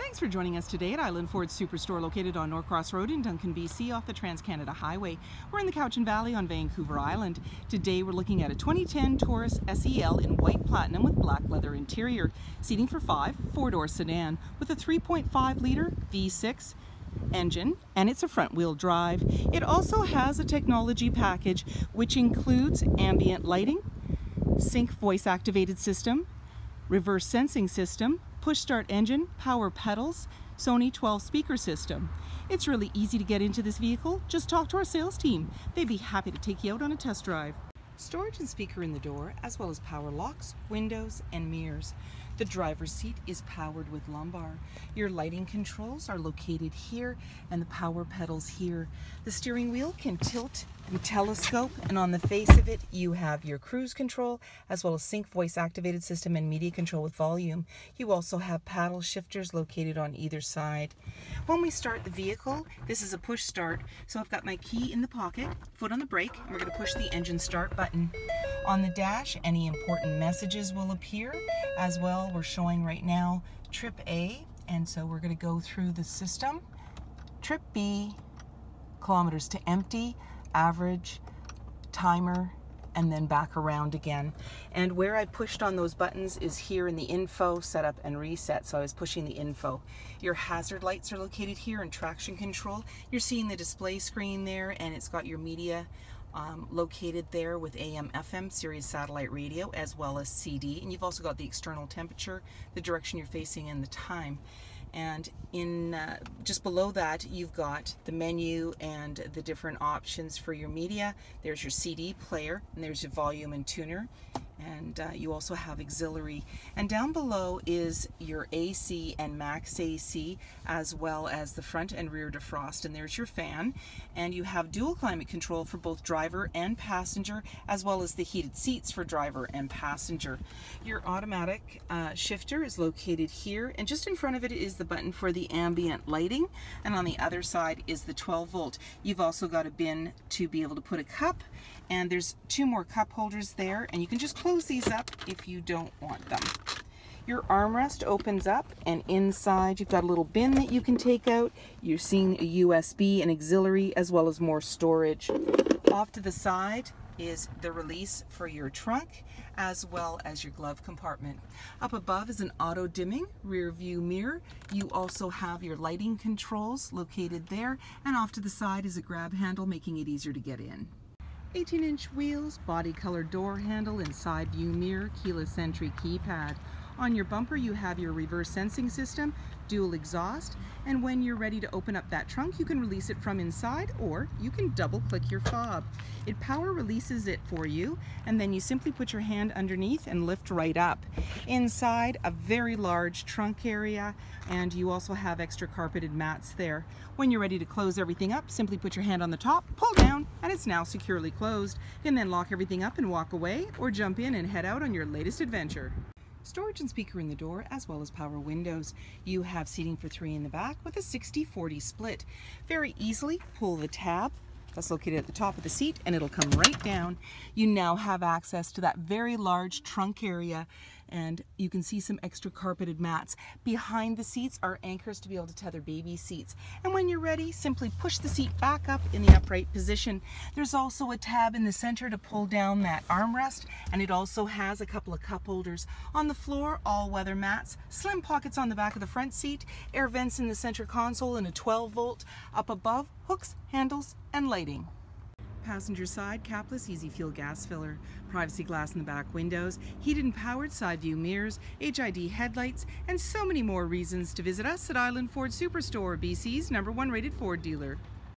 Thanks for joining us today at Island Ford Superstore located on Norcross Road in Duncan, BC off the Trans-Canada Highway. We're in the Cowichan Valley on Vancouver Island. Today we're looking at a 2010 Taurus SEL in white platinum with black leather interior. Seating for 5, 4-door sedan with a 3.5-liter V6 engine, and it's a front-wheel drive. It also has a technology package which includes ambient lighting, sync voice-activated system, reverse sensing system, push-start engine, power pedals, Sony 12 speaker system. It's really easy to get into this vehicle. Just talk to our sales team. They'd be happy to take you out on a test drive. Storage and speaker in the door, as well as power locks, windows, and mirrors. The driver's seat is powered with lumbar. Your lighting controls are located here, and the power pedals here. The steering wheel can tilt and telescope, and on the face of it you have your cruise control, as well as sync voice activated system and media control with volume. You also have paddle shifters located on either side. When we start the vehicle, this is a push start, so I've got my key in the pocket, foot on the brake, and we're going to push the engine start button. On the dash, any important messages will appear. As well, we're showing right now trip A, and so we're going to go through the system. Trip B, kilometers to empty, average, timer, and then back around again. And where I pushed on those buttons is here in the info, setup, and reset. So I was pushing the info. Your hazard lights are located here in traction control. You're seeing the display screen there, and it's got your media located there with AM, FM, Sirius satellite radio, as well as CD. And you've also got the external temperature, the direction you're facing, and the time. And in just below that, you've got the menu and the different options for your media. There's your CD player, and there's your volume and tuner. And you also have auxiliary. And down below is your AC and max AC, as well as the front and rear defrost. And there's your fan. And you have dual climate control for both driver and passenger, as well as the heated seats for driver and passenger. Your automatic shifter is located here, and just in front of it is the button for the ambient lighting, and on the other side is the 12-volt. You've also got a bin to be able to put a cup, and there's 2 more cup holders there, and you can just close these up if you don't want them. Your armrest opens up, and inside you've got a little bin that you can take out. You're seeing a USB and auxiliary, as well as more storage. Off to the side is the release for your trunk, as well as your glove compartment. Up above is an auto dimming rear view mirror. You also have your lighting controls located there, and off to the side is a grab handle, making it easier to get in. 18-inch wheels, body color door handle, and side view mirror, keyless entry keypad. On your bumper you have your reverse sensing system, dual exhaust, and when you're ready to open up that trunk, you can release it from inside, or you can double click your fob. It power releases it for you, and then you simply put your hand underneath and lift right up. Inside, a very large trunk area, and you also have extra carpeted mats there. When you're ready to close everything up, simply put your hand on the top, pull down, and it's now securely closed. You can then lock everything up and walk away, or jump in and head out on your latest adventure. Storage and speaker in the door, as well as power windows. You have seating for 3 in the back with a 60-40 split. Very easily pull the tab that's located at the top of the seat, and it'll come right down. You now have access to that very large trunk area, and you can see some extra carpeted mats. Behind the seats are anchors to be able to tether baby seats. And when you're ready, simply push the seat back up in the upright position. There's also a tab in the center to pull down that armrest, and it also has a couple of cup holders. On the floor, all-weather mats, slim pockets on the back of the front seat, air vents in the center console, and a 12-volt. Up above, hooks, handles, and lighting. Passenger side, capless easy fuel gas filler, privacy glass in the back windows, heated and powered side view mirrors, HID headlights, and so many more reasons to visit us at Island Ford Superstore, BC's #1 rated Ford dealer.